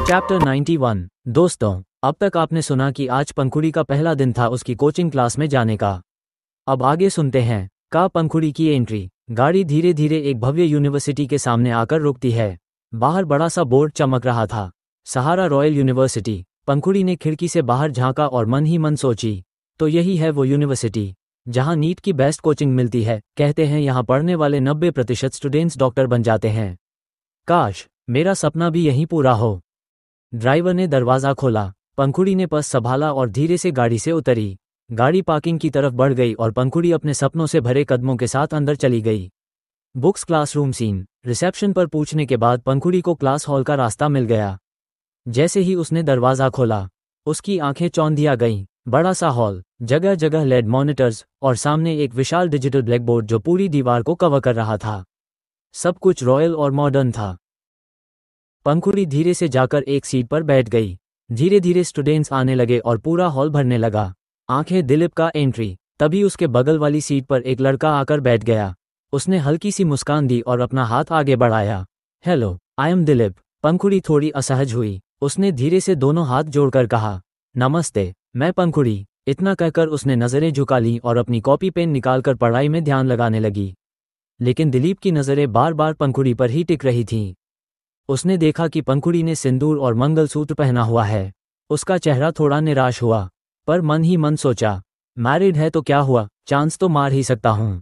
Chapter 91। दोस्तों, अब तक आपने सुना कि आज पंखुड़ी का पहला दिन था उसकी कोचिंग क्लास में जाने का। अब आगे सुनते हैं का पंखुड़ी की एंट्री। गाड़ी धीरे धीरे एक भव्य यूनिवर्सिटी के सामने आकर रुकती है। बाहर बड़ा सा बोर्ड चमक रहा था, सहारा रॉयल यूनिवर्सिटी। पंखुड़ी ने खिड़की से बाहर झांका और मन ही मन सोची, तो यही है वो यूनिवर्सिटी जहां नीट की बेस्ट कोचिंग मिलती है। कहते हैं यहाँ पढ़ने वाले 90% स्टूडेंट्स डॉक्टर बन जाते हैं। काश मेरा सपना भी यहीं पूरा हो। ड्राइवर ने दरवाज़ा खोला। पंखुड़ी ने पर्स संभाला और धीरे से गाड़ी से उतरी। गाड़ी पार्किंग की तरफ बढ़ गई और पंखुड़ी अपने सपनों से भरे कदमों के साथ अंदर चली गई। Books classroom scene. रिसेप्शन पर पूछने के बाद पंखुड़ी को क्लास हॉल का रास्ता मिल गया। जैसे ही उसने दरवाज़ा खोला, उसकी आंखें चौंधिया गईं। बड़ा सा हॉल, जगह जगह लेड मॉनिटर्स और सामने एक विशाल डिजिटल ब्लैकबोर्ड जो पूरी दीवार को कवर कर रहा था। सब कुछ रॉयल और मॉडर्न था। पंखुड़ी धीरे से जाकर एक सीट पर बैठ गई। धीरे धीरे स्टूडेंट्स आने लगे और पूरा हॉल भरने लगा। आंखें दिलीप का एंट्री। तभी उसके बगल वाली सीट पर एक लड़का आकर बैठ गया। उसने हल्की सी मुस्कान दी और अपना हाथ आगे बढ़ाया। Hello, I am Dilip. Pankhuri थोड़ी असहज हुई। उसने धीरे से दोनों हाथ जोड़कर कहा, नमस्ते, मैं पंखुड़ी। इतना कहकर उसने नज़रें झुका लीं और अपनी कॉपी पेन निकालकर पढ़ाई में ध्यान लगाने लगी। लेकिन दिलीप की नज़रें बार बार पंखुड़ी पर ही टिक रही थीं। उसने देखा कि पंखुड़ी ने सिंदूर और मंगलसूत्र पहना हुआ है। उसका चेहरा थोड़ा निराश हुआ, पर मन ही मन सोचा, मैरिड है तो क्या हुआ, चांस तो मार ही सकता हूँ।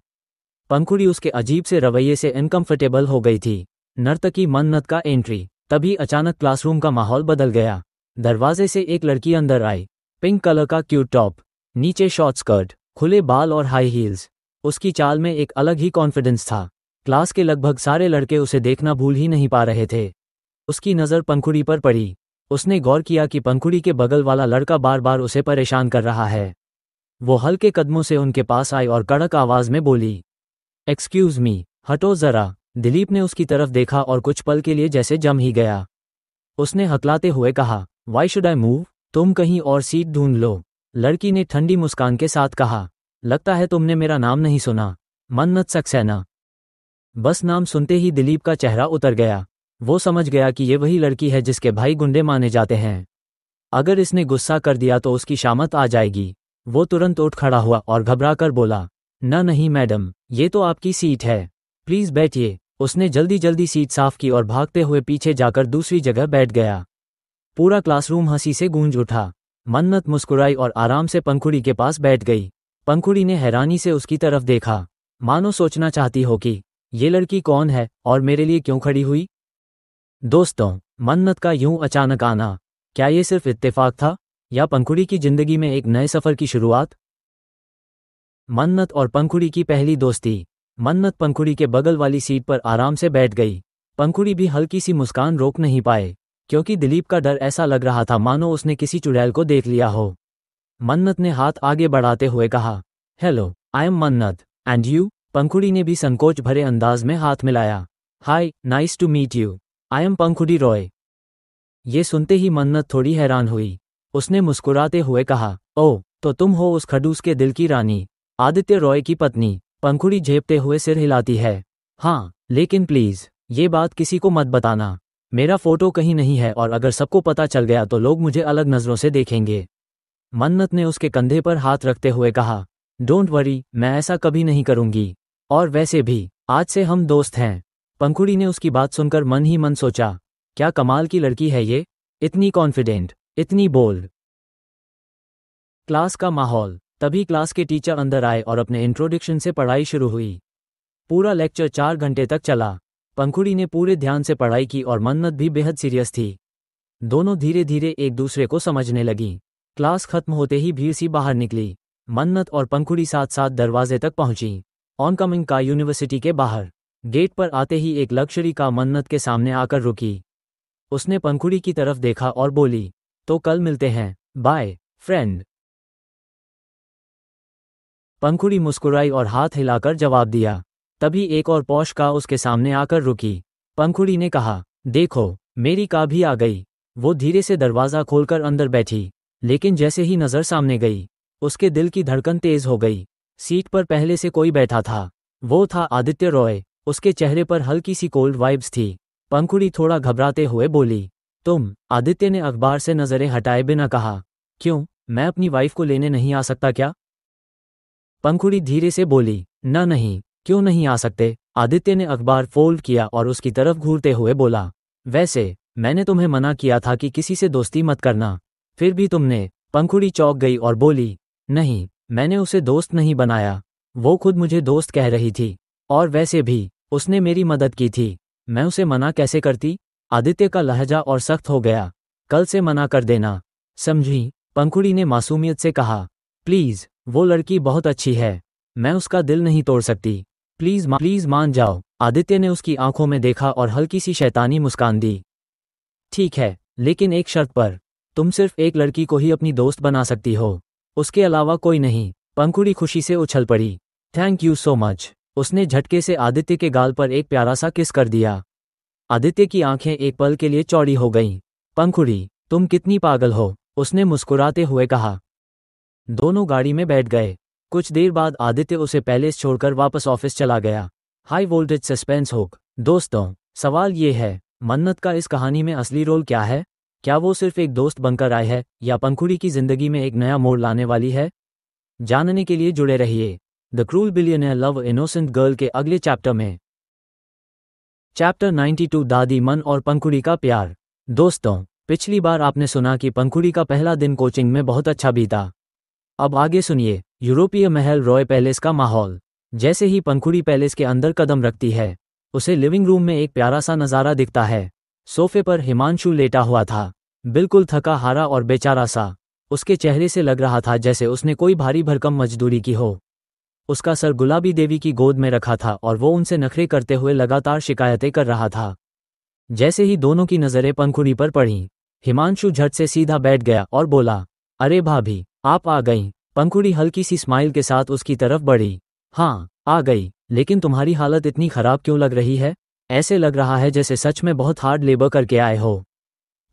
पंखुड़ी उसके अजीब से रवैये से इनकम्फर्टेबल हो गई थी। नर्तकी मन्नत का एंट्री। तभी अचानक क्लासरूम का माहौल बदल गया। दरवाजे से एक लड़की अंदर आई। पिंक कलर का क्यूट टॉप, नीचे शॉर्ट स्कर्ट, खुले बाल और हाई हील्स। उसकी चाल में एक अलग ही कॉन्फिडेंस था। क्लास के लगभग सारे लड़के उसे देखना भूल ही नहीं पा रहे थे। उसकी नज़र पंखुड़ी पर पड़ी। उसने गौर किया कि पंखुड़ी के बगल वाला लड़का बार बार उसे परेशान कर रहा है। वो हल्के कदमों से उनके पास आई और कड़क आवाज़ में बोली, एक्सक्यूज़ मी, हटो ज़रा। दिलीप ने उसकी तरफ देखा और कुछ पल के लिए जैसे जम ही गया। उसने हकलाते हुए कहा, वाई शुड आई मूव? तुम कहीं और सीट ढूंढ लो। लड़की ने ठंडी मुस्कान के साथ कहा, लगता है तुमने मेरा नाम नहीं सुना, मन्नत सक्सेना। बस नाम सुनते ही दिलीप का चेहरा उतर गया। वो समझ गया कि ये वही लड़की है जिसके भाई गुंडे माने जाते हैं। अगर इसने गुस्सा कर दिया तो उसकी शामत आ जाएगी। वो तुरंत उठ खड़ा हुआ और घबराकर बोला, नहीं मैडम, ये तो आपकी सीट है, प्लीज़ बैठिए। उसने जल्दी जल्दी सीट साफ की और भागते हुए पीछे जाकर दूसरी जगह बैठ गया। पूरा क्लासरूम हंसी से गूंज उठा। मन्नत मुस्कुराई और आराम से पंखुड़ी के पास बैठ गई। पंखुड़ी ने हैरानी से उसकी तरफ देखा, मानो सोचना चाहती हो कि ये लड़की कौन है और मेरे लिए क्यों खड़ी हुई। दोस्तों, मन्नत का यूं अचानक आना, क्या ये सिर्फ इत्तेफाक था या पंखुड़ी की जिंदगी में एक नए सफर की शुरुआत? मन्नत और पंखुड़ी की पहली दोस्ती। मन्नत पंखुड़ी के बगल वाली सीट पर आराम से बैठ गई। पंखुड़ी भी हल्की सी मुस्कान रोक नहीं पाए, क्योंकि दिलीप का डर ऐसा लग रहा था मानो उसने किसी चुड़ैल को देख लिया हो। मन्नत ने हाथ आगे बढ़ाते हुए कहा, hello, I am Mannat, and you? Pankhuri ने भी संकोच भरे अंदाज में हाथ मिलाया। Hi, nice to meet you, I am Pankhuri Roy. ये सुनते ही मन्नत थोड़ी हैरान हुई। उसने मुस्कुराते हुए कहा, ओह, तो तुम हो उस खडूस के दिल की रानी, आदित्य रॉय की पत्नी। पंखुड़ी झेपते हुए सिर हिलाती है। हाँ, लेकिन प्लीज़ ये बात किसी को मत बताना। मेरा फोटो कहीं नहीं है और अगर सबको पता चल गया तो लोग मुझे अलग नज़रों से देखेंगे। मन्नत ने उसके कंधे पर हाथ रखते हुए कहा, डोंट वरी, मैं ऐसा कभी नहीं करूंगी। और वैसे भी आज से हम दोस्त हैं। पंखुड़ी ने उसकी बात सुनकर मन ही मन सोचा, क्या कमाल की लड़की है ये, इतनी कॉन्फिडेंट, इतनी बोल्ड। क्लास का माहौल। तभी क्लास के टीचर अंदर आए और अपने इंट्रोडक्शन से पढ़ाई शुरू हुई। पूरा लेक्चर 4 घंटे तक चला। पंखुड़ी ने पूरे ध्यान से पढ़ाई की और मन्नत भी बेहद सीरियस थी। दोनों धीरे धीरे एक दूसरे को समझने लगी। क्लास खत्म होते ही भीड़ सी बाहर निकली। मन्नत और पंखुड़ी साथ साथ दरवाजे तक पहुंची। ऑनकमिंग कार यूनिवर्सिटी के बाहर। गेट पर आते ही एक लग्जरी कार मन्नत के सामने आकर रुकी। उसने पंखुड़ी की तरफ देखा और बोली, तो कल मिलते हैं, बाय फ्रेंड। पंखुड़ी मुस्कुराई और हाथ हिलाकर जवाब दिया। तभी एक और पॉश कार उसके सामने आकर रुकी। पंखुड़ी ने कहा, देखो, मेरी कार भी आ गई। वो धीरे से दरवाज़ा खोलकर अंदर बैठी, लेकिन जैसे ही नज़र सामने गई, उसके दिल की धड़कन तेज हो गई। सीट पर पहले से कोई बैठा था। वो था आदित्य रॉय। उसके चेहरे पर हल्की सी कोल्ड वाइब्स थी। पंखुड़ी थोड़ा घबराते हुए बोली, तुम? आदित्य ने अखबार से नजरें हटाए बिना कहा, क्यों, मैं अपनी वाइफ को लेने नहीं आ सकता क्या? पंखुड़ी धीरे से बोली, न नहीं, क्यों नहीं आ सकते? आदित्य ने अखबार फोल्ड किया और उसकी तरफ घूरते हुए बोला, वैसे मैंने तुम्हें मना किया था कि किसी से दोस्ती मत करना, फिर भी तुमने। पंखुड़ी चौंक गई और बोली, नहीं, मैंने उसे दोस्त नहीं बनाया, वो खुद मुझे दोस्त कह रही थी, और वैसे भी उसने मेरी मदद की थी, मैं उसे मना कैसे करती? आदित्य का लहजा और सख्त हो गया, कल से मना कर देना, समझी? पंखुड़ी ने मासूमियत से कहा, प्लीज, वो लड़की बहुत अच्छी है, मैं उसका दिल नहीं तोड़ सकती, प्लीज मान जाओ। आदित्य ने उसकी आंखों में देखा और हल्की सी शैतानी मुस्कान दी। ठीक है, लेकिन एक शर्त पर, तुम सिर्फ एक लड़की को ही अपनी दोस्त बना सकती हो, उसके अलावा कोई नहीं। पंखुड़ी खुशी से उछल पड़ी, थैंक यू सो मच। उसने झटके से आदित्य के गाल पर एक प्यारा सा किस कर दिया। आदित्य की आंखें एक पल के लिए चौड़ी हो गईं। पंखुड़ी, तुम कितनी पागल हो, उसने मुस्कुराते हुए कहा। दोनों गाड़ी में बैठ गए। कुछ देर बाद आदित्य उसे पैलेस छोड़कर वापस ऑफिस चला गया। High voltage suspense hook. दोस्तों, सवाल ये है, मन्नत का इस कहानी में असली रोल क्या है? क्या वो सिर्फ एक दोस्त बनकर आई है, या पंखुड़ी की जिंदगी में एक नया मोड़ लाने वाली है? जानने के लिए जुड़े रहिए the cruel billionaire love innocent girl के अगले चैप्टर में। चैप्टर 92, दादी मन और पंखुड़ी का प्यार। दोस्तों, पिछली बार आपने सुना कि पंखुड़ी का पहला दिन कोचिंग में बहुत अच्छा बीता। अब आगे सुनिए यूरोपीय महल रॉय पैलेस का माहौल। जैसे ही पंखुड़ी पैलेस के अंदर कदम रखती है, उसे लिविंग रूम में एक प्यारा सा नज़ारा दिखता है। सोफे पर हिमांशु लेटा हुआ था, बिल्कुल थका हारा और बेचारा सा। उसके चेहरे से लग रहा था जैसे उसने कोई भारी भरकम मजदूरी की हो। उसका सर गुलाबी देवी की गोद में रखा था और वो उनसे नखरे करते हुए लगातार शिकायतें कर रहा था। जैसे ही दोनों की नज़रें पंखुड़ी पर पड़ीं, हिमांशु झट से सीधा बैठ गया और बोला, अरे भाभी, आप आ गईं। पंखुड़ी हल्की सी स्माइल के साथ उसकी तरफ बढ़ी। हाँ, आ गई, लेकिन तुम्हारी हालत इतनी खराब क्यों लग रही है? ऐसे लग रहा है जैसे सच में बहुत हार्ड लेबर करके आए हो।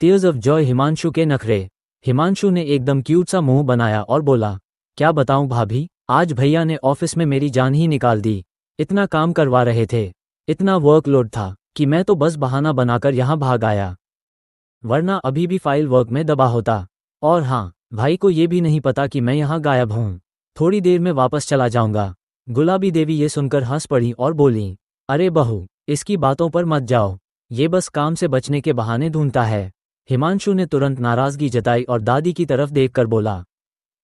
टीयर्स ऑफ जॉय हिमांशु के नखरे। हिमांशु ने एकदम क्यूट सा मुंह बनाया और बोला, क्या बताऊं भाभी, आज भैया ने ऑफिस में मेरी जान ही निकाल दी। इतना काम करवा रहे थे, इतना वर्कलोड था कि मैं तो बस बहाना बनाकर यहाँ भाग आया, वरना अभी भी फाइल वर्क में दबा होता। और हाँ, भाई को ये भी नहीं पता कि मैं यहाँ गायब हूँ। थोड़ी देर में वापस चला जाऊंगा। गुलाबी देवी ये सुनकर हंस पड़ी और बोली, अरे बहू, इसकी बातों पर मत जाओ, ये बस काम से बचने के बहाने ढूंढता है। हिमांशु ने तुरंत नाराजगी जताई और दादी की तरफ देखकर बोला,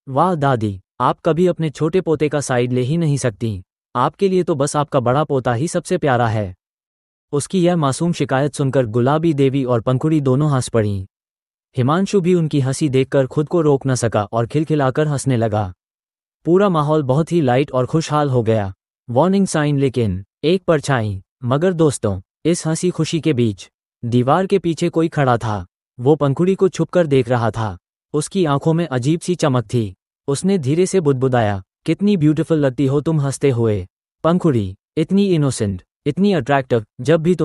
वाह दादी, आप कभी अपने छोटे पोते का साइड ले ही नहीं सकती। आपके लिए तो बस आपका बड़ा पोता ही सबसे प्यारा है। उसकी यह मासूम शिकायत सुनकर गुलाबी देवी और पंखुड़ी दोनों हंस पड़ीं। हिमांशु भी उनकी हंसी देखकर खुद को रोक न सका और खिलखिलाकर हंसने लगा। पूरा माहौल बहुत ही लाइट और खुशहाल हो गया। वार्निंग साइन, लेकिन एक परछाई। मगर दोस्तों, इस हंसी खुशी के बीच दीवार के पीछे कोई खड़ा था। वो पंखुड़ी को छुपकर देख रहा था। उसकी आंखों में अजीब सी चमक थी। उसने धीरे से बुदबुदाया, कितनी ब्यूटीफुल लगती हो तुम हंसते हुए। पंखुड़ी, इतनी इनोसेंट, इतनी अट्रैक्टिव। जब भी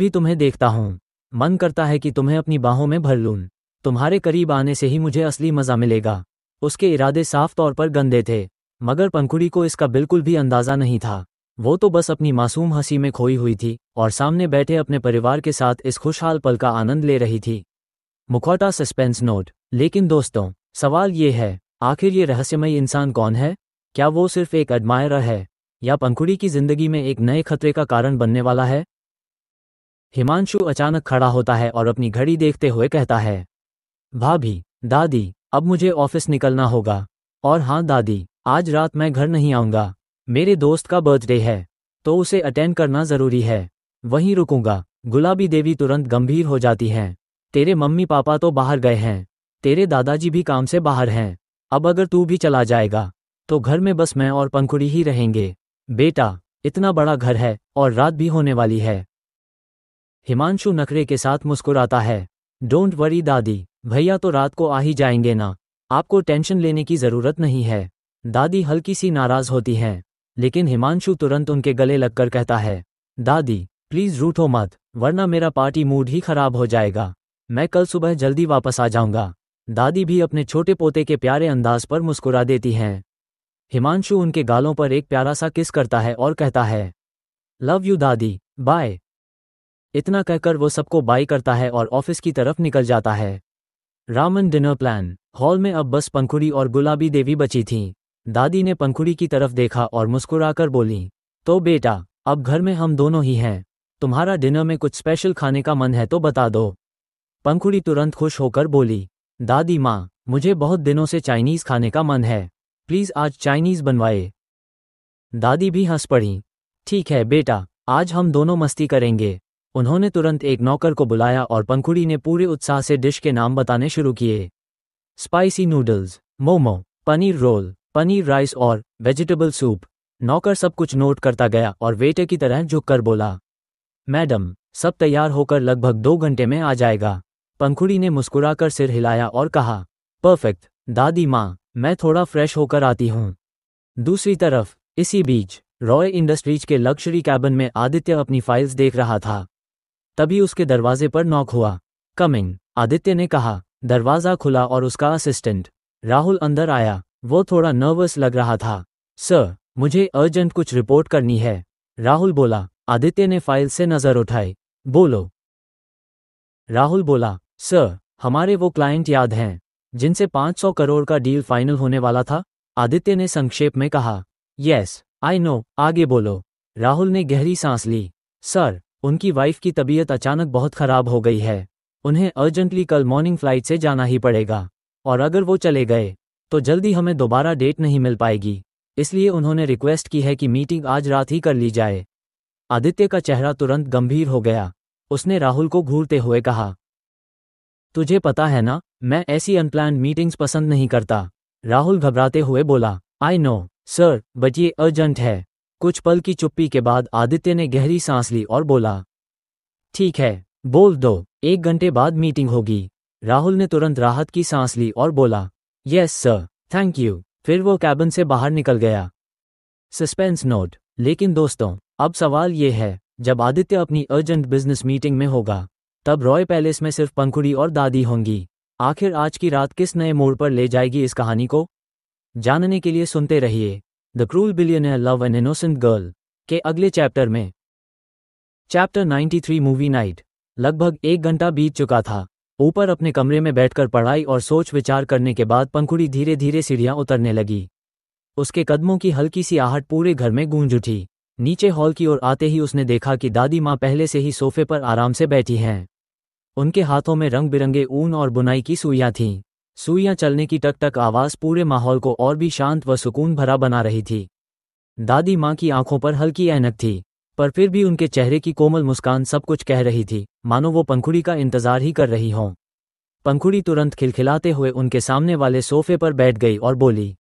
तुम्हें देखता हूँ, मन करता है कि तुम्हें अपनी बाहों में भर लूं। तुम्हारे करीब आने से ही मुझे असली मजा मिलेगा। उसके इरादे साफ तौर पर गंदे थे, मगर पंखुड़ी को इसका बिल्कुल भी अंदाजा नहीं था। वो तो बस अपनी मासूम हंसी में खोई हुई थी और सामने बैठे अपने परिवार के साथ इस खुशहाल पल का आनंद ले रही थी। मुखौटा सस्पेंस नोट। लेकिन दोस्तों, सवाल ये है, आखिर ये रहस्यमयी इंसान कौन है? क्या वो सिर्फ एक एडमायरर है, या पंखुड़ी की जिंदगी में एक नए खतरे का कारण बनने वाला है? हिमांशु अचानक खड़ा होता है और अपनी घड़ी देखते हुए कहता है, भाभी, दादी, अब मुझे ऑफिस निकलना होगा। और हाँ दादी, आज रात मैं घर नहीं आऊँगा। मेरे दोस्त का बर्थडे है, तो उसे अटेंड करना ज़रूरी है। वहीं रुकूंगा। गुलाबी देवी तुरंत गंभीर हो जाती हैं। तेरे मम्मी पापा तो बाहर गए हैं, तेरे दादाजी भी काम से बाहर हैं। अब अगर तू भी चला जाएगा, तो घर में बस मैं और पंखुड़ी ही रहेंगे। बेटा, इतना बड़ा घर है और रात भी होने वाली है। हिमांशु नखरे के साथ मुस्कुराता है। डोंट वरी दादी, भैया तो रात को आ ही जाएंगे ना, आपको टेंशन लेने की ज़रूरत नहीं है। दादी हल्की सी नाराज़ होती हैं, लेकिन हिमांशु तुरंत उनके गले लगकर कहता है, दादी प्लीज़ रूठो मत, वरना मेरा पार्टी मूड ही खराब हो जाएगा। मैं कल सुबह जल्दी वापस आ जाऊंगा। दादी भी अपने छोटे पोते के प्यारे अंदाज पर मुस्कुरा देती हैं। हिमांशु उनके गालों पर एक प्यारा सा किस करता है और कहता है, लव यू दादी, बाय। इतना कहकर वो सबको बाय करता है और ऑफिस की तरफ निकल जाता है। Raman dinner plan. हॉल में अब बस पंखुड़ी और गुलाबी देवी बची थीं। दादी ने पंखुड़ी की तरफ देखा और मुस्कुराकर बोली, तो बेटा, अब घर में हम दोनों ही हैं। तुम्हारा डिनर में कुछ स्पेशल खाने का मन है तो बता दो। पंखुड़ी तुरंत खुश होकर बोली, दादी माँ, मुझे बहुत दिनों से चाइनीज़ खाने का मन है, प्लीज़ आज चाइनीज़ बनवाए। दादी भी हंस पड़ी। ठीक है बेटा, आज हम दोनों मस्ती करेंगे। उन्होंने तुरंत एक नौकर को बुलाया और पंखुड़ी ने पूरे उत्साह से डिश के नाम बताने शुरू किए। Spicy noodles, momo, paneer roll, paneer rice और वेजिटेबल सूप। नौकर सब कुछ नोट करता गया और वेटर की तरह झुककर बोला, मैडम, सब तैयार होकर लगभग 2 घंटे में आ जाएगा। पंखुड़ी ने मुस्कुराकर सिर हिलाया और कहा, परफेक्ट दादी माँ, मैं थोड़ा फ्रेश होकर आती हूँ। दूसरी तरफ इसी बीच रॉय इंडस्ट्रीज के लग्जरी कैबिन में आदित्य अपनी फाइल्स देख रहा था। तभी उसके दरवाजे पर नॉक हुआ। कमिंग, आदित्य ने कहा। दरवाज़ा खुला और उसका असिस्टेंट राहुल अंदर आया। वो थोड़ा नर्वस लग रहा था। सर, मुझे अर्जेंट कुछ रिपोर्ट करनी है, राहुल बोला। आदित्य ने फाइल से नज़र उठाई। बोलो। राहुल बोला, सर, हमारे वो क्लाइंट याद हैं जिनसे 500 करोड़ का डील फाइनल होने वाला था? आदित्य ने संक्षेप में कहा। यस, आई नो, आगे बोलो। राहुल ने गहरी सांस ली। सर, उनकी वाइफ की तबीयत अचानक बहुत खराब हो गई है। उन्हें अर्जेंटली कल मॉर्निंग फ्लाइट से जाना ही पड़ेगा, और अगर वो चले गए तो जल्दी हमें दोबारा डेट नहीं मिल पाएगी। इसलिए उन्होंने रिक्वेस्ट की है कि मीटिंग आज रात ही कर ली जाए। आदित्य का चेहरा तुरंत गंभीर हो गया। उसने राहुल को घूरते हुए कहा, तुझे पता है ना, मैं ऐसी अनप्लान्ड मीटिंग्स पसंद नहीं करता। राहुल घबराते हुए बोला, आई नो सर, बट ये अर्जेंट है। कुछ पल की चुप्पी के बाद आदित्य ने गहरी सांस ली और बोला, ठीक है, बोल दो, 1 घंटे बाद मीटिंग होगी। राहुल ने तुरंत राहत की सांस ली और बोला, यस सर, थैंक यू। फिर वो कैबिन से बाहर निकल गया। Suspense note. लेकिन दोस्तों, अब सवाल ये है, जब आदित्य अपनी अर्जेंट बिजनेस मीटिंग में होगा, तब रॉय पैलेस में सिर्फ पंखुड़ी और दादी होंगी। आखिर आज की रात किस नए मोड़ पर ले जाएगी इस कहानी को? जानने के लिए सुनते रहिए the cruel billionaire love an innocent girl के अगले चैप्टर में। Chapter 93 movie night. लगभग 1 घंटा बीत चुका था। ऊपर अपने कमरे में बैठकर पढ़ाई और सोच विचार करने के बाद पंखुड़ी धीरे धीरे सीढ़ियां उतरने लगी। उसके कदमों की हल्की सी आहट पूरे घर में गूंज उठी। नीचे हॉल की ओर आते ही उसने देखा कि दादी माँ पहले से ही सोफे पर आराम से बैठी हैं। उनके हाथों में रंग बिरंगे ऊन और बुनाई की सुइयां थीं। सुइयां चलने की टक टक आवाज़ पूरे माहौल को और भी शांत व सुकून भरा बना रही थी। दादी माँ की आंखों पर हल्की ऐनक थी, पर फिर भी उनके चेहरे की कोमल मुस्कान सब कुछ कह रही थी, मानो वो पंखुड़ी का इंतजार ही कर रही हों। पंखुड़ी तुरंत खिलखिलाते हुए उनके सामने वाले सोफे पर बैठ गई और बोली,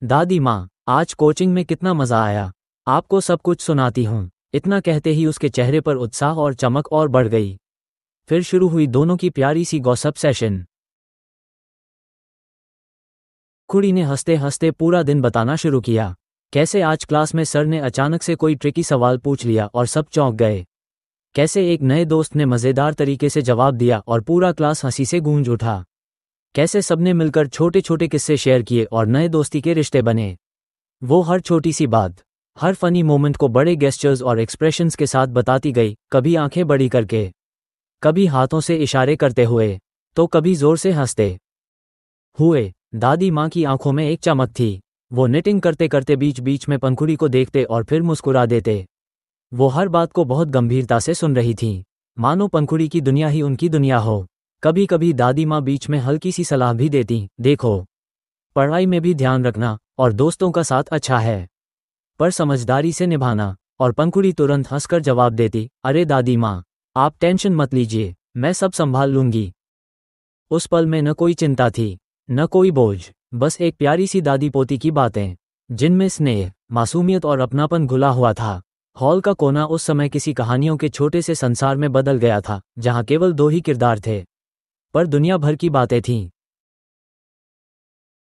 दादी माँ, आज कोचिंग में कितना मज़ा आया, आपको सब कुछ सुनाती हूँ। इतना कहते ही उसके चेहरे पर उत्साह और चमक और बढ़ गई। फिर शुरू हुई दोनों की प्यारी सी गॉसिप सेशन। खुड़ी ने हंसते हंसते पूरा दिन बताना शुरू किया। कैसे आज क्लास में सर ने अचानक से कोई ट्रिकी सवाल पूछ लिया और सब चौंक गए। कैसे एक नए दोस्त ने मज़ेदार तरीके से जवाब दिया और पूरा क्लास हंसी से गूंज उठा। कैसे सबने मिलकर छोटे छोटे किस्से शेयर किए और नए दोस्ती के रिश्ते बने। वो हर छोटी सी बात, हर फनी मोमेंट को बड़े गेस्चर्स और एक्सप्रेशंस के साथ बताती गई, कभी आंखें बड़ी करके, कभी हाथों से इशारे करते हुए, तो कभी जोर से हंसते हुए। दादी माँ की आंखों में एक चमक थी। वो निटिंग करते करते बीच बीच में पंखुड़ी को देखते और फिर मुस्कुरा देते। वो हर बात को बहुत गंभीरता से सुन रही थीं, मानो पंखुड़ी की दुनिया ही उनकी दुनिया हो। कभी कभी दादी माँ बीच में हल्की सी सलाह भी देती, देखो, पढ़ाई में भी ध्यान रखना और दोस्तों का साथ अच्छा है, पर समझदारी से निभाना। और पंखुड़ी तुरंत हंसकर जवाब देती, अरे दादी माँ, आप टेंशन मत लीजिए, मैं सब संभाल लूंगी। उस पल में न कोई चिंता थी, न कोई बोझ, बस एक प्यारी सी दादी पोती की बातें, जिनमें स्नेह, मासूमियत और अपनापन घुला हुआ था। हॉल का कोना उस समय किसी कहानियों के छोटे से संसार में बदल गया था, जहां केवल 2 ही किरदार थे, पर दुनिया भर की बातें थीं।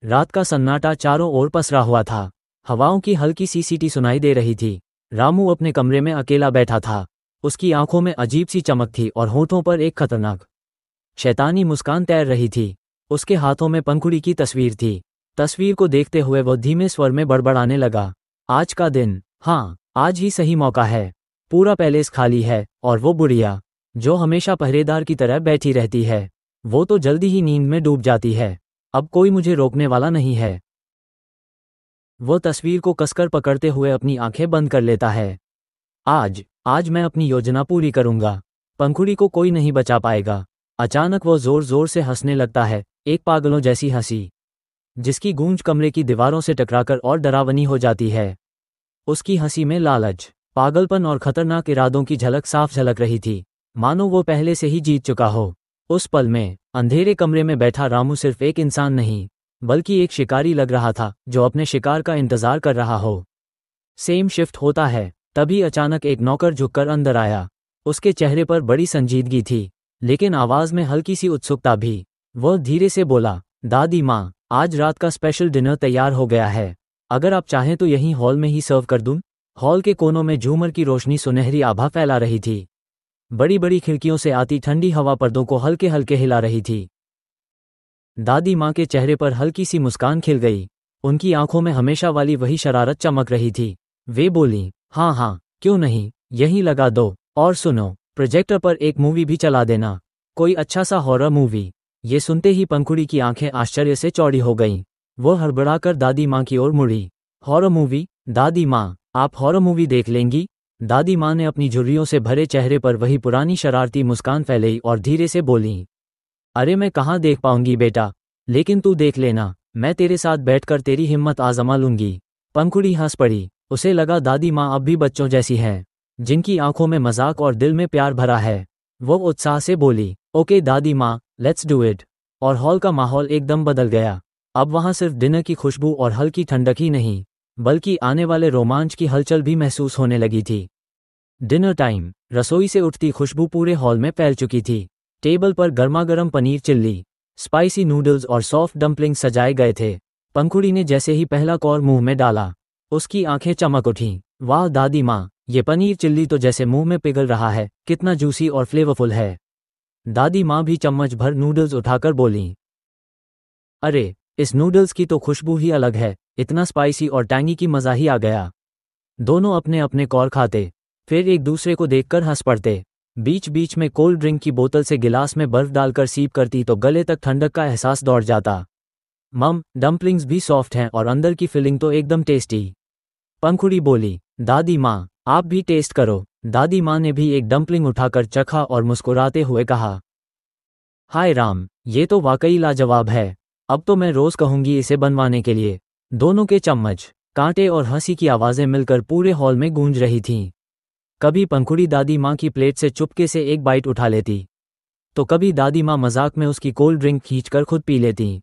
रात का सन्नाटा चारों ओर पसरा हुआ था। हवाओं की हल्की सी सीटी सुनाई दे रही थी। रामू अपने कमरे में अकेला बैठा था। उसकी आंखों में अजीब सी चमक थी और होठों पर एक खतरनाक शैतानी मुस्कान तैर रही थी। उसके हाथों में पंखुड़ी की तस्वीर थी। तस्वीर को देखते हुए वो धीमे स्वर में बड़बड़ाने लगा। आज का दिन, हाँ, आज ही सही मौका है। पूरा पैलेस खाली है और वो बुढ़िया, जो हमेशा पहरेदार की तरह बैठी रहती है, वो तो जल्दी ही नींद में डूब जाती है। अब कोई मुझे रोकने वाला नहीं है। वो तस्वीर को कसकर पकड़ते हुए अपनी आंखें बंद कर लेता है। आज मैं अपनी योजना पूरी करूंगा। पंखुड़ी को कोई नहीं बचा पाएगा। अचानक वो जोर जोर से हंसने लगता है, एक पागलों जैसी हंसी, जिसकी गूंज कमरे की दीवारों से टकराकर और डरावनी हो जाती है। उसकी हंसी में लालच, पागलपन और खतरनाक इरादों की झलक साफ झलक रही थी, मानो वो पहले से ही जीत चुका हो। उस पल में अंधेरे कमरे में बैठा रामू सिर्फ एक इंसान नहीं, बल्कि एक शिकारी लग रहा था, जो अपने शिकार का इंतजार कर रहा हो। सेम शिफ्ट होता है। तभी अचानक एक नौकर झुककर अंदर आया। उसके चेहरे पर बड़ी संजीदगी थी, लेकिन आवाज में हल्की सी उत्सुकता भी। वह धीरे से बोला, दादी माँ, आज रात का स्पेशल डिनर तैयार हो गया है। अगर आप चाहें तो यहीं हॉल में ही सर्व कर दूं। हॉल के कोनों में झूमर की रोशनी सुनहरी आभा फैला रही थी। बड़ी बड़ी खिड़कियों से आती ठंडी हवा पर्दों को हल्के हल्के हिला रही थी। दादी माँ के चेहरे पर हल्की सी मुस्कान खिल गई। उनकी आंखों में हमेशा वाली वही शरारत चमक रही थी। वे बोली, हाँ हाँ, क्यों नहीं, यहीं लगा दो। और सुनो, प्रोजेक्टर पर एक मूवी भी चला देना, कोई अच्छा सा हॉरर मूवी। ये सुनते ही पंखुड़ी की आंखें आश्चर्य से चौड़ी हो गईं। वो हड़बड़ाकर दादी माँ की ओर मुड़ी। Horror movie? दादी माँ, आप हॉरर मूवी देख लेंगी? दादी माँ ने अपनी झुर्रियों से भरे चेहरे पर वही पुरानी शरारती मुस्कान फैलाई और धीरे से बोली, अरे मैं कहाँ देख पाऊंगी बेटा, लेकिन तू देख लेना, मैं तेरे साथ बैठकर तेरी हिम्मत आजमा लूंगी। पंखुड़ी हंस पड़ी। उसे लगा दादी माँ अब भी बच्चों जैसी हैं, जिनकी आंखों में मजाक और दिल में प्यार भरा है। वो उत्साह से बोली, ओके दादी माँ, लेट्स डू इट। और हॉल का माहौल एकदम बदल गया। अब वहाँ सिर्फ डिनर की खुशबू और हल्की ठंडक ही नहीं, बल्कि आने वाले रोमांच की हलचल भी महसूस होने लगी थी। Dinner time. रसोई से उठती खुशबू पूरे हॉल में फैल चुकी थी। टेबल पर गर्मागर्म पनीर चिल्ली, स्पाइसी नूडल्स और सॉफ्ट डम्पलिंग्स सजाए गए थे। पंखुड़ी ने जैसे ही पहला कौर मुंह में डाला, उसकी आंखें चमक उठीं। वाह दादी माँ, ये पनीर चिल्ली तो जैसे मुंह में पिघल रहा है, कितना जूसी और फ्लेवरफुल है। दादी माँ भी चम्मच भर नूडल्स उठाकर बोलीं, अरे इस नूडल्स की तो खुशबू ही अलग है, इतना स्पाइसी और टैंगी की मज़ा ही आ गया। दोनों अपने अपने कौर खाते, फिर एक दूसरे को देखकर हंस पड़ते। बीच बीच में कोल्ड ड्रिंक की बोतल से गिलास में बर्फ डालकर सीप करती तो गले तक ठंडक का एहसास दौड़ जाता। मम, डम्पलिंग्स भी सॉफ्ट हैं और अंदर की फिलिंग तो एकदम टेस्टी। पंखुड़ी बोली, दादी माँ, आप भी टेस्ट करो। दादी माँ ने भी एक डम्पलिंग उठाकर चखा और मुस्कुराते हुए कहा, हाय राम, ये तो वाकई लाजवाब है। अब तो मैं रोज कहूंगी इसे बनवाने के लिए। दोनों के चम्मच, कांटे और हंसी की आवाजें मिलकर पूरे हॉल में गूंज रही थीं। कभी पंखुड़ी दादी माँ की प्लेट से चुपके से एक बाइट उठा लेती, तो कभी दादी माँ मजाक में उसकी कोल्ड ड्रिंक खींचकर खुद पी लेती।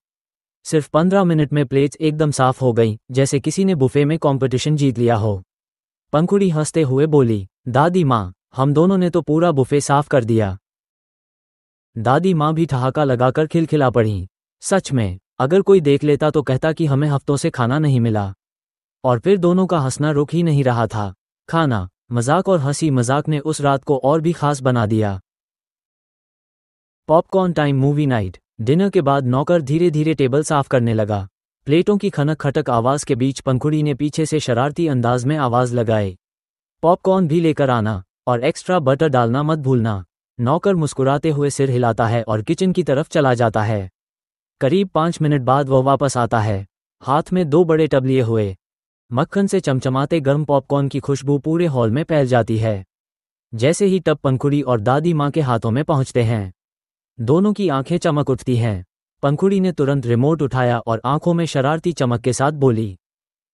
सिर्फ 15 मिनट में प्लेट्स एकदम साफ हो गईं, जैसे किसी ने बुफे में कंपटीशन जीत लिया हो। पंखुड़ी हंसते हुए बोली, दादी माँ, हम दोनों ने तो पूरा बुफे साफ कर दिया। दादी माँ भी ठहाका लगाकर खिलखिला पड़ी। सच में, अगर कोई देख लेता तो कहता कि हमें हफ्तों से खाना नहीं मिला। और फिर दोनों का हंसना रुक ही नहीं रहा था। खाना, मजाक और हंसी मजाक ने उस रात को और भी खास बना दिया। Popcorn time. Movie night. Dinner के बाद नौकर धीरे धीरे टेबल साफ करने लगा। प्लेटों की खनक खटक आवाज के बीच पंखुड़ी ने पीछे से शरारती अंदाज में आवाज लगाई, पॉपकॉर्न भी लेकर आना, और एक्स्ट्रा बटर डालना मत भूलना। नौकर मुस्कुराते हुए सिर हिलाता है और किचन की तरफ चला जाता है। करीब 5 मिनट बाद वह वापस आता है, हाथ में 2 बड़े टब लिए हुए। मक्खन से चमचमाते गर्म पॉपकॉर्न की खुशबू पूरे हॉल में फैल जाती है। जैसे ही टब पंखुड़ी और दादी माँ के हाथों में पहुंचते हैं, दोनों की आंखें चमक उठती हैं। पंखुड़ी ने तुरंत रिमोट उठाया और आंखों में शरारती चमक के साथ बोली,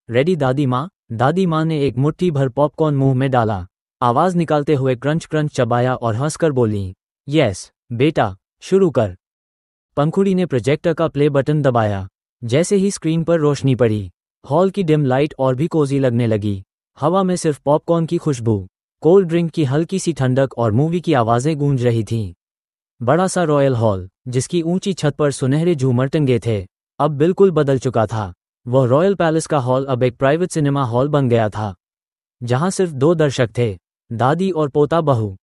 रेडी दादी माँ। दादी माँ ने एक मुट्ठी भर पॉपकॉर्न मुंह में डाला, आवाज निकालते हुए क्रंच क्रंच चबाया और हंसकर बोली, यस बेटा, शुरू कर। पंखुड़ी ने प्रोजेक्टर का प्ले बटन दबाया। जैसे ही स्क्रीन पर रोशनी पड़ी, हॉल की डिम लाइट और भी कोजी लगने लगी। हवा में सिर्फ पॉपकॉर्न की खुशबू, कोल्ड ड्रिंक की हल्की सी ठंडक और मूवी की आवाजें गूंज रही थीं। बड़ा सा रॉयल हॉल, जिसकी ऊंची छत पर सुनहरे झूमर टंगे थे, अब बिल्कुल बदल चुका था। वह रॉयल पैलेस का हॉल अब एक प्राइवेट सिनेमा हॉल बन गया था, जहां सिर्फ 2 दर्शक थे, दादी और पोता बहू।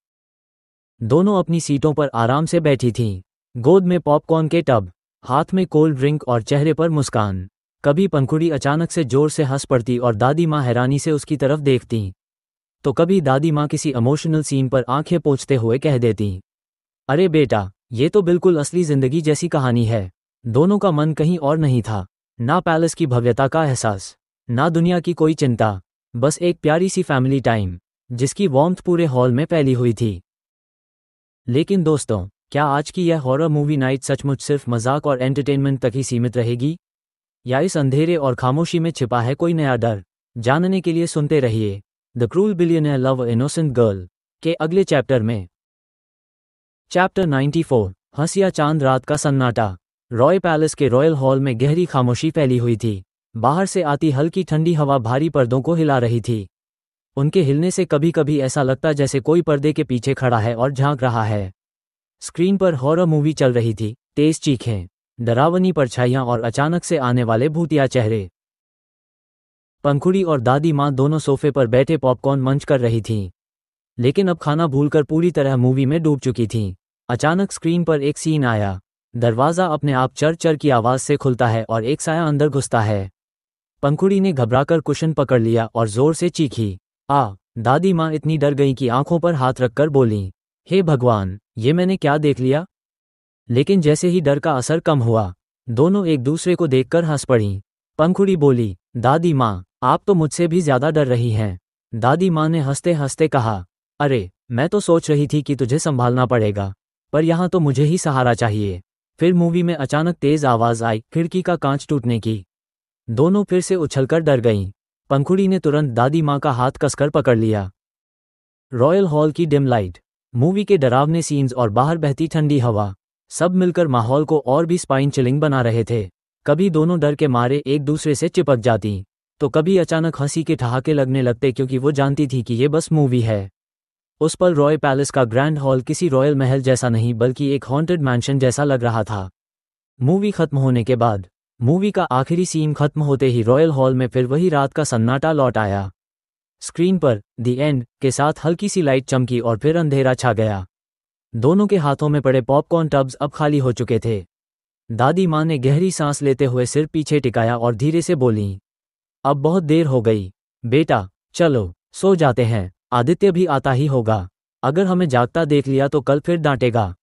दोनों अपनी सीटों पर आराम से बैठी थीं, गोद में पॉपकॉर्न के टब, हाथ में कोल्ड ड्रिंक और चेहरे पर मुस्कान। कभी पंखुड़ी अचानक से जोर से हंस पड़ती और दादी माँ हैरानी से उसकी तरफ देखती। तो कभी दादी माँ किसी इमोशनल सीन पर आंखें पोंछते हुए कह देती, अरे बेटा, ये तो बिल्कुल असली जिंदगी जैसी कहानी है। दोनों का मन कहीं और नहीं था, ना पैलेस की भव्यता का एहसास, ना दुनिया की कोई चिंता, बस एक प्यारी सी फैमिली टाइम जिसकी वार्मथ पूरे हॉल में फैली हुई थी। लेकिन दोस्तों, क्या आज की यह हॉरर मूवी नाइट सचमुच सिर्फ मजाक और एंटरटेनमेंट तक ही सीमित रहेगी, या इस अंधेरे और खामोशी में छिपा है कोई नया डर? जानने के लिए सुनते रहिए the cruel billionaire love innocent girl के अगले चैप्टर में। चैप्टर 94, हंसिया चांद रात का सन्नाटा। रॉय पैलेस के रॉयल हॉल में गहरी खामोशी फैली हुई थी। बाहर से आती हल्की ठंडी हवा भारी पर्दों को हिला रही थी। उनके हिलने से कभी कभी ऐसा लगता जैसे कोई पर्दे के पीछे खड़ा है और झांक रहा है। स्क्रीन पर हॉरर मूवी चल रही थी, तेज चीखें, डरावनी परछाइयां और अचानक से आने वाले भूतिया चेहरे। पंखुड़ी और दादी माँ दोनों सोफे पर बैठे पॉपकॉर्न मंच कर रही थीं, लेकिन अब खाना भूलकर पूरी तरह मूवी में डूब चुकी थीं। अचानक स्क्रीन पर एक सीन आया। दरवाज़ा अपने आप चर चर की आवाज़ से खुलता है और एक साया अंदर घुसता है। पंखुड़ी ने घबराकर कुशन पकड़ लिया और जोर से चीखी, आ! दादी माँ इतनी डर गई कि आंखों पर हाथ रखकर बोलीं, हे भगवान, ये मैंने क्या देख लिया? लेकिन जैसे ही डर का असर कम हुआ, दोनों एक दूसरे को देखकर हंस पड़ीं। पंखुड़ी बोली, दादी माँ, आप तो मुझसे भी ज्यादा डर रही हैं। दादी माँ ने हंसते हंसते कहा, अरे, मैं तो सोच रही थी कि तुझे संभालना पड़ेगा, पर यहाँ तो मुझे ही सहारा चाहिए। फिर मूवी में अचानक तेज आवाज़ आई, खिड़की का कांच टूटने की। दोनों फिर से उछलकर डर गईं। पंखुड़ी ने तुरंत दादी माँ का हाथ कसकर पकड़ लिया। रॉयल हॉल की डिम लाइट, मूवी के डरावने सीन्स और बाहर बहती ठंडी हवा, सब मिलकर माहौल को और भी स्पाइन चिलिंग बना रहे थे। कभी दोनों डर के मारे एक दूसरे से चिपक जाती, तो कभी अचानक हंसी के ठहाके लगने लगते क्योंकि वो जानती थी कि ये बस मूवी है। उस पल रॉय पैलेस का ग्रैंड हॉल किसी रॉयल महल जैसा नहीं बल्कि एक हॉन्टेड मैंशन जैसा लग रहा था। मूवी खत्म होने के बाद, मूवी का आखिरी सीन खत्म होते ही रॉयल हॉल में फिर वही रात का सन्नाटा लौट आया। स्क्रीन पर द एंड के साथ हल्की सी लाइट चमकी और फिर अंधेरा छा गया। दोनों के हाथों में पड़े पॉपकॉर्न टब्स अब खाली हो चुके थे। दादी माँ ने गहरी सांस लेते हुए सिर पीछे टिकाया और धीरे से बोलीं, अब बहुत देर हो गई, बेटा, चलो सो जाते हैं। आदित्य भी आता ही होगा, अगर हमें जागता देख लिया तो कल फिर डांटेगा।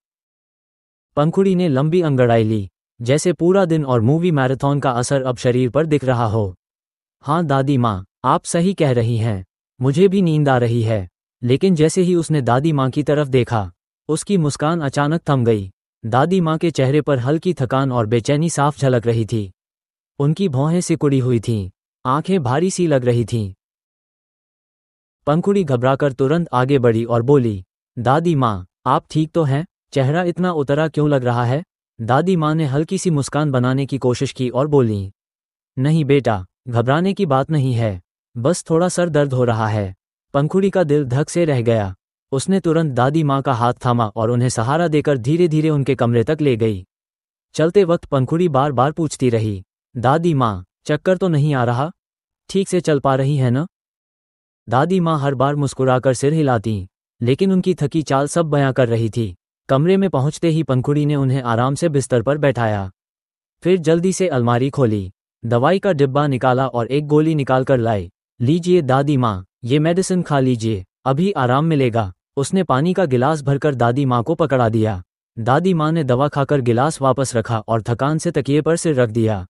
पंखुड़ी ने लंबी अंगड़ाई ली, जैसे पूरा दिन और मूवी मैराथन का असर अब शरीर पर दिख रहा हो। हाँ दादी माँ, आप सही कह रही हैं, मुझे भी नींद आ रही है। लेकिन जैसे ही उसने दादी माँ की तरफ देखा, उसकी मुस्कान अचानक थम गई। दादी माँ के चेहरे पर हल्की थकान और बेचैनी साफ झलक रही थी। उनकी भौहें सिकुड़ी हुई थीं, आंखें भारी सी लग रही थीं। पंखुड़ी घबराकर तुरंत आगे बढ़ी और बोली, दादी माँ, आप ठीक तो हैं? चेहरा इतना उतरा क्यों लग रहा है? दादी माँ ने हल्की सी मुस्कान बनाने की कोशिश की और बोली, नहीं बेटा, घबराने की बात नहीं है, बस थोड़ा सर दर्द हो रहा है। पंखुड़ी का दिल धक से रह गया। उसने तुरंत दादी माँ का हाथ थामा और उन्हें सहारा देकर धीरे धीरे उनके कमरे तक ले गई। चलते वक्त पंखुड़ी बार बार पूछती रही, दादी माँ, चक्कर तो नहीं आ रहा? ठीक से चल पा रही है न? दादी माँ हर बार मुस्कुराकर सिर हिलाती, लेकिन उनकी थकी चाल सब बयां कर रही थी। कमरे में पहुंचते ही पंखुड़ी ने उन्हें आराम से बिस्तर पर बैठाया। फिर जल्दी से अलमारी खोली, दवाई का डिब्बा निकाला और एक गोली निकाल कर लाई। लीजिए दादी माँ, ये मेडिसिन खा लीजिए, अभी आराम मिलेगा। उसने पानी का गिलास भरकर दादी माँ को पकड़ा दिया। दादी माँ ने दवा खाकर गिलास वापस रखा और थकान से तकिए पर सिर रख दिया।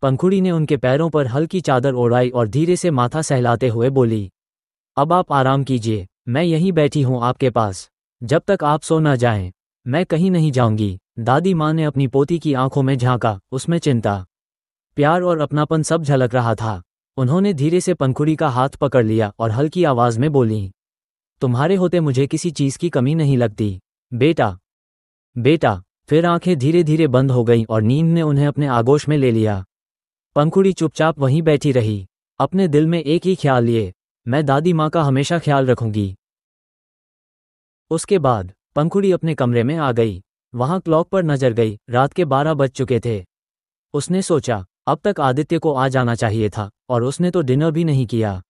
पंखुड़ी ने उनके पैरों पर हल्की चादर ओढ़ाई और धीरे से माथा सहलाते हुए बोली, अब आप आराम कीजिए, मैं यहीं बैठी हूँ आपके पास, जब तक आप सो न जाएं, मैं कहीं नहीं जाऊंगी। दादी माँ ने अपनी पोती की आंखों में झांका, उसमें चिंता, प्यार और अपनापन सब झलक रहा था। उन्होंने धीरे से पंखुड़ी का हाथ पकड़ लिया और हल्की आवाज में बोली, तुम्हारे होते मुझे किसी चीज की कमी नहीं लगती, बेटा। बेटा। फिर आंखें धीरे धीरे बंद हो गईं और नींद ने उन्हें अपने आगोश में ले लिया। पंखुड़ी चुपचाप वहीं बैठी रही, अपने दिल में एक ही ख्याल लिए, मैं दादी माँ का हमेशा ख्याल रखूंगी। उसके बाद पंखुड़ी अपने कमरे में आ गई। वहां क्लॉक पर नजर गई, रात के 12 बज चुके थे। उसने सोचा, अब तक आदित्य को आ जाना चाहिए था और उसने तो डिनर भी नहीं किया।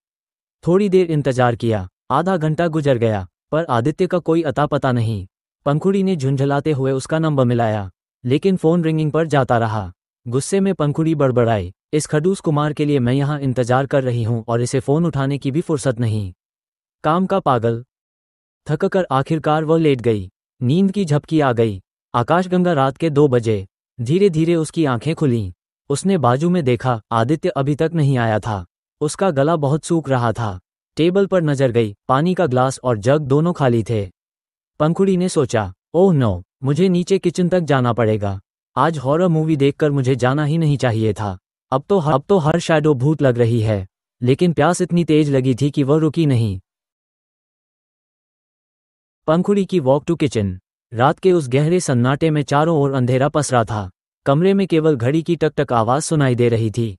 थोड़ी देर इंतजार किया, आधा घंटा गुजर गया, पर आदित्य का कोई अता पता नहीं। पंखुड़ी ने झुंझलाते हुए उसका नंबर मिलाया, लेकिन फोन रिंगिंग पर जाता रहा। गुस्से में पंखुड़ी बड़बड़ाई, इस खडूस कुमार के लिए मैं यहाँ इंतजार कर रही हूँ और इसे फ़ोन उठाने की भी फुर्सत नहीं। काम का पागल। थककर आखिरकार वह लेट गई। नींद की झपकी आ गई। आकाशगंगा रात के 2 बजे। धीरे धीरे उसकी आंखें खुलीं। उसने बाजू में देखा, आदित्य अभी तक नहीं आया था। उसका गला बहुत सूख रहा था। टेबल पर नजर गई, पानी का ग्लास और जग दोनों खाली थे। पंखुड़ी ने सोचा, ओह नो, मुझे नीचे किचन तक जाना पड़ेगा। आज हॉरर मूवी देखकर मुझे जाना ही नहीं चाहिए था। अब तो हर शैडो भूत लग रही है। लेकिन प्यास इतनी तेज लगी थी कि वह रुकी नहीं। पंखुड़ी की वॉक टू किचन। रात के उस गहरे सन्नाटे में चारों ओर अंधेरा पसरा था। कमरे में केवल घड़ी की टक टक आवाज सुनाई दे रही थी।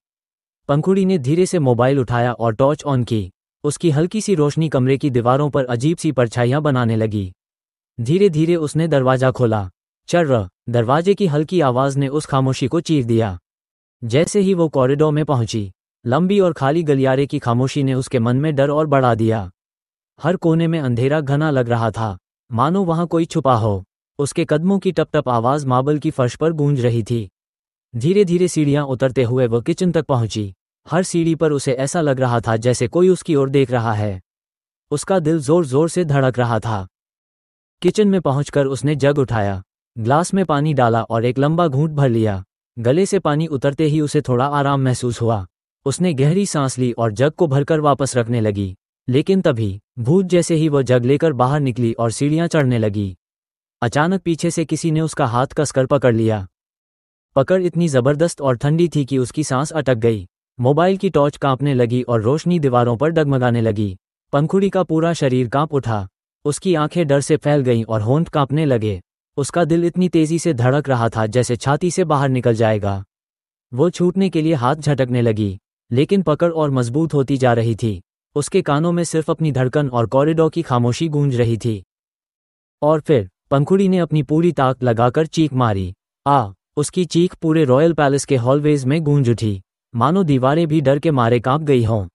पंखुड़ी ने धीरे से मोबाइल उठाया और टॉर्च ऑन की। उसकी हल्की सी रोशनी कमरे की दीवारों पर अजीब सी परछाइयां बनाने लगी। धीरे धीरे उसने दरवाजा खोला। चर्र, दरवाजे की हल्की आवाज ने उस खामोशी को चीर दिया। जैसे ही वो कॉरिडोर में पहुंची, लंबी और खाली गलियारे की खामोशी ने उसके मन में डर और बढ़ा दिया। हर कोने में अंधेरा घना लग रहा था, मानो वहां कोई छुपा हो। उसके कदमों की टप टप आवाज मार्बल की फर्श पर गूंज रही थी। धीरे धीरे सीढ़ियां उतरते हुए वह किचन तक पहुंची। हर सीढ़ी पर उसे ऐसा लग रहा था जैसे कोई उसकी ओर देख रहा है। उसका दिल जोर जोर से धड़क रहा था। किचन में पहुंचकर उसने जग उठाया, ग्लास में पानी डाला और एक लंबा घूंट भर लिया। गले से पानी उतरते ही उसे थोड़ा आराम महसूस हुआ। उसने गहरी सांस ली और जग को भरकर वापस रखने लगी। लेकिन तभी भूत जैसे ही वो जग लेकर बाहर निकली और सीढ़ियां चढ़ने लगी, अचानक पीछे से किसी ने उसका हाथ कसकर पकड़ लिया। पकड़ इतनी जबरदस्त और ठंडी थी कि उसकी सांस अटक गई। मोबाइल की टॉर्च कांपने लगी और रोशनी दीवारों पर डगमगाने लगी। पंखुड़ी का पूरा शरीर कांप उठा। उसकी आंखें डर से फैल गईं और होंठ कांपने लगे। उसका दिल इतनी तेजी से धड़क रहा था जैसे छाती से बाहर निकल जाएगा। वो छूटने के लिए हाथ झटकने लगी, लेकिन पकड़ और मजबूत होती जा रही थी। उसके कानों में सिर्फ अपनी धड़कन और कॉरिडोर की खामोशी गूंज रही थी। और फिर पंखुड़ी ने अपनी पूरी ताकत लगाकर चीख मारी। उसकी चीख पूरे रॉयल पैलेस के हॉलवेज में गूंज उठी, मानो दीवारें भी डर के मारे कांप गई हों।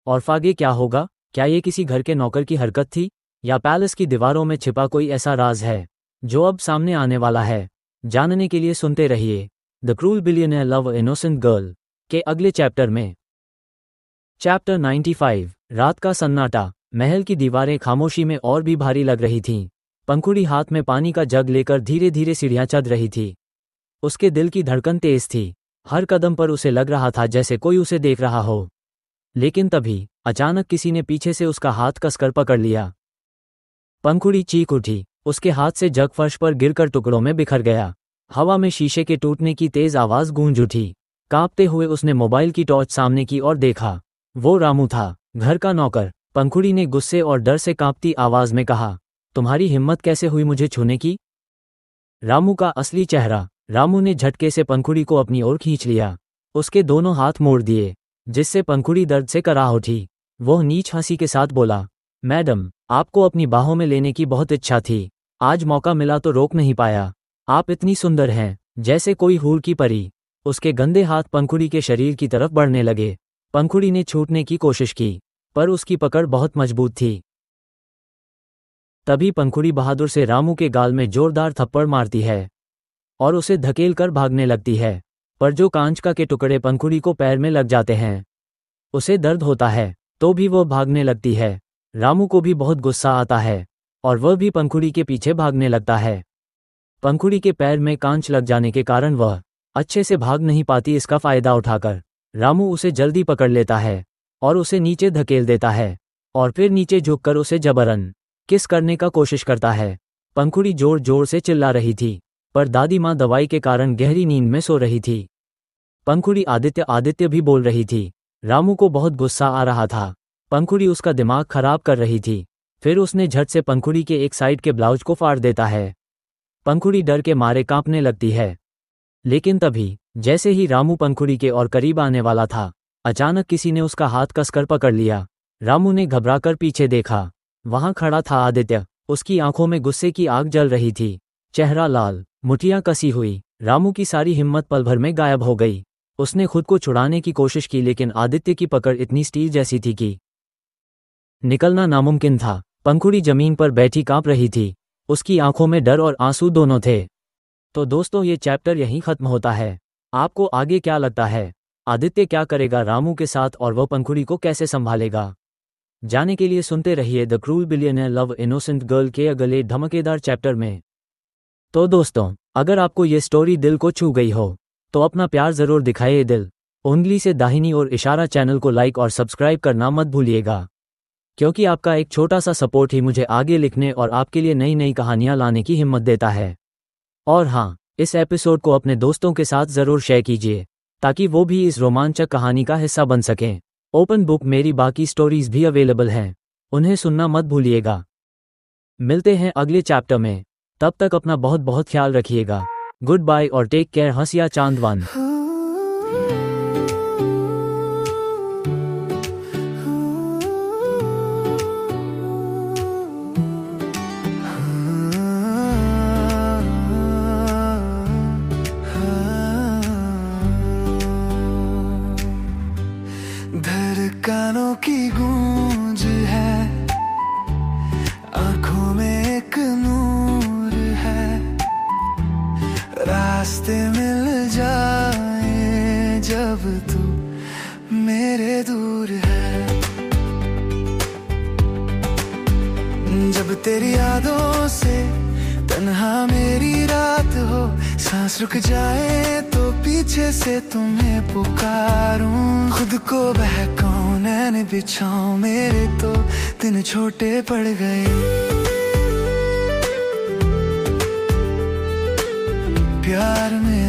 और आगे क्या होगा? क्या ये किसी घर के नौकर की हरकत थी, या पैलेस की दीवारों में छिपा कोई ऐसा राज है जो अब सामने आने वाला है? जानने के लिए सुनते रहिए the cruel billionaire love innocent girl के अगले चैप्टर में। चैप्टर 95। रात का सन्नाटा। महल की दीवारें खामोशी में और भी भारी लग रही थीं। पंखुड़ी हाथ में पानी का जग लेकर धीरे धीरे सीढ़ियां चढ़ रही थी। उसके दिल की धड़कन तेज थी। हर कदम पर उसे लग रहा था जैसे कोई उसे देख रहा हो। लेकिन तभी अचानक किसी ने पीछे से उसका हाथ कसकर पकड़ लिया। पंखुड़ी चीख उठी। उसके हाथ से जग फर्श पर गिरकर टुकड़ों में बिखर गया। हवा में शीशे के टूटने की तेज आवाज गूंज उठी। कांपते हुए उसने मोबाइल की टॉर्च सामने की ओर देखा। वो रामू था, घर का नौकर। पंखुड़ी ने गुस्से और डर से कांपती आवाज में कहा, तुम्हारी हिम्मत कैसे हुई मुझे छूने की? रामू का असली चेहरा। रामू ने झटके से पंखुड़ी को अपनी ओर खींच लिया। उसके दोनों हाथ मोड़ दिए, जिससे पंखुड़ी दर्द से कराह उठी। वह नीच हंसी के साथ बोला, मैडम, आपको अपनी बाहों में लेने की बहुत इच्छा थी। आज मौका मिला तो रोक नहीं पाया। आप इतनी सुंदर हैं, जैसे कोई हूर की परी। उसके गंदे हाथ पंखुड़ी के शरीर की तरफ बढ़ने लगे। पंखुड़ी ने छूटने की कोशिश की, पर उसकी पकड़ बहुत मजबूत थी। तभी पंखुड़ी बहादुर से रामू के गाल में जोरदार थप्पड़ मारती है और उसे धकेल कर भागने लगती है। पर जो कांच का के टुकड़े पंखुड़ी को पैर में लग जाते हैं, उसे दर्द होता है, तो भी वह भागने लगती है। रामू को भी बहुत गुस्सा आता है और वह भी पंखुड़ी के पीछे भागने लगता है। पंखुड़ी के पैर में कांच लग जाने के कारण वह अच्छे से भाग नहीं पाती। इसका फायदा उठाकर रामू उसे जल्दी पकड़ लेता है और उसे नीचे धकेल देता है और फिर नीचे झुककर उसे जबरन किस करने का कोशिश करता है। पंखुड़ी जोर जोर से चिल्ला रही थी, पर दादी माँ दवाई के कारण गहरी नींद में सो रही थी। पंखुड़ी आदित्य आदित्य भी बोल रही थी। रामू को बहुत गुस्सा आ रहा था। पंखुड़ी उसका दिमाग खराब कर रही थी। फिर उसने झट से पंखुड़ी के एक साइड के ब्लाउज को फाड़ देता है। पंखुड़ी डर के मारे कांपने लगती है। लेकिन तभी जैसे ही रामू पंखुड़ी के और करीब आने वाला था, अचानक किसी ने उसका हाथ कसकर पकड़ लिया। रामू ने घबराकर पीछे देखा। वहां खड़ा था आदित्य। उसकी आंखों में गुस्से की आग जल रही थी, चेहरा लाल, मुठियां कसी हुई। रामू की सारी हिम्मत पल भर में गायब हो गई। उसने खुद को छुड़ाने की कोशिश की, लेकिन आदित्य की पकड़ इतनी स्टील जैसी थी कि निकलना नामुमकिन था। पंखुड़ी जमीन पर बैठी कांप रही थी। उसकी आंखों में डर और आंसू दोनों थे। तो दोस्तों, ये चैप्टर यहीं खत्म होता है। आपको आगे क्या लगता है? आदित्य क्या करेगा रामू के साथ और वह पंखुड़ी को कैसे संभालेगा? जाने के लिए सुनते रहिए the cruel billionaire love innocent girl के अगले धमाकेदार चैप्टर में। तो दोस्तों, अगर आपको ये स्टोरी दिल को छू गई हो तो अपना प्यार ज़रूर दिखाइए दिल उंगली से दाहिनी और इशारा चैनल को लाइक और सब्सक्राइब करना मत भूलिएगा, क्योंकि आपका एक छोटा सा सपोर्ट ही मुझे आगे लिखने और आपके लिए नई नई कहानियां लाने की हिम्मत देता है। और हाँ, इस एपिसोड को अपने दोस्तों के साथ ज़रूर शेयर कीजिए ताकि वो भी इस रोमांचक कहानी का हिस्सा बन सकें। ओपन बुक मेरी बाकी स्टोरीज भी अवेलेबल हैं, उन्हें सुनना मत भूलिएगा। मिलते हैं अगले चैप्टर में, तब तक अपना बहुत बहुत ख्याल रखिएगा। गुड बाय और टेक केयर। हंसिया चांदवान। धड़कनों की गूंज है, आंखों में एक नूर है, रास्ते मिल जाए जब तू मेरे दूर है। जब तेरी यादों से तन्हा मेरी रात हो, सांस रुक जाए तो पीछे से तुम्हें पुकारूं, खुद को बहकाऊं नैन बिछाऊं, मेरे तो दिन छोटे पड़ गए। प्यार में